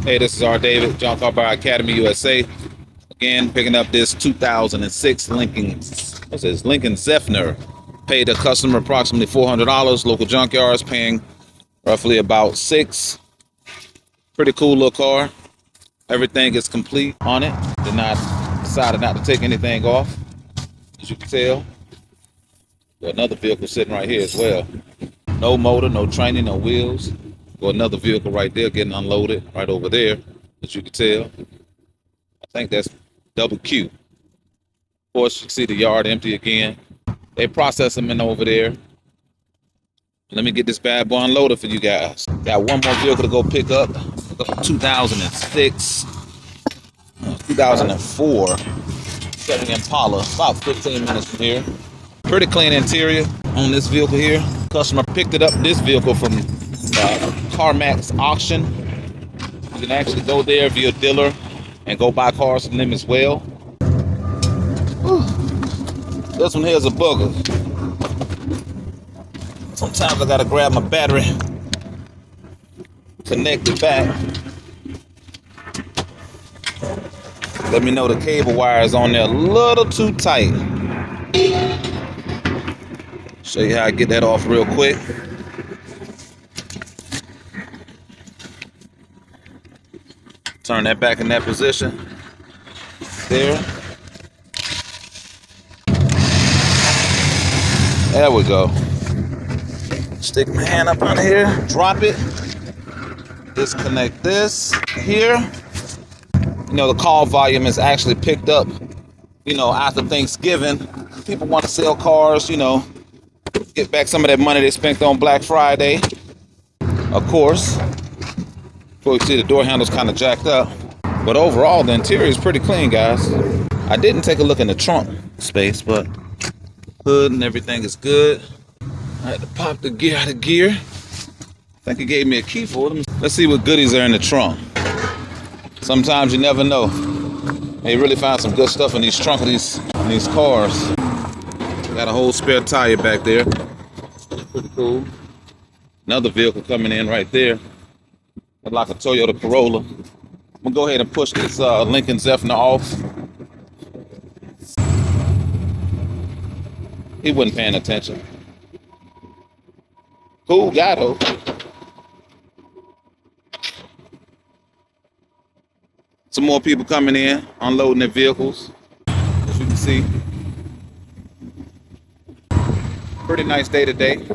Hey, this is R. David, John Car Buyer Academy USA. Again, picking up this 2006 Lincoln Zephyr. Paid the customer approximately $400. Local junkyards paying roughly about $6. Pretty cool little car. Everything is complete on it. Decided not to take anything off, as you can tell. Got another vehicle sitting right here as well. No motor, no training, no wheels. Got another vehicle right there getting unloaded right over there, as you can tell. I think that's double Q. Of course, you can see the yard empty again. They process them in over there. Let me get this bad boy unloaded for you guys. Got one more vehicle to go pick up. 2006, 2004 Chevy Impala, about 15 minutes from here. Pretty clean interior on this vehicle here. Customer picked it up, this vehicle, from CarMax auction. You can actually go there via dealer and go buy cars from them as well. Whew. This one here is a booger. Sometimes I gotta grab my battery, connect it back. Let me know the cable wire is on there a little too tight. Show you how I get that off real quick. Turn that back in that position. There. There we go. Stick my hand up under here, drop it. Disconnect this here. You know, the call volume is actually picked up, you know, after Thanksgiving. People want to sell cars, you know, get back some of that money they spent on Black Friday. Of course. Before you see the door handle's kind of jacked up. But overall, the interior is pretty clean, guys. I didn't take a look in the trunk space, but hood and everything is good. I had to pop the gear out of gear. I think he gave me a key for it. Let's see what goodies are in the trunk. Sometimes you never know. They really find some good stuff in these trunk of these cars. Got a whole spare tire back there. Pretty cool. Another vehicle coming in right there. Looks like a Toyota Corolla. I'm gonna go ahead and push this Lincoln Zephyr off. He wasn't paying attention. Cool guy though. Some more people coming in, unloading their vehicles. As you can see. Pretty nice day today.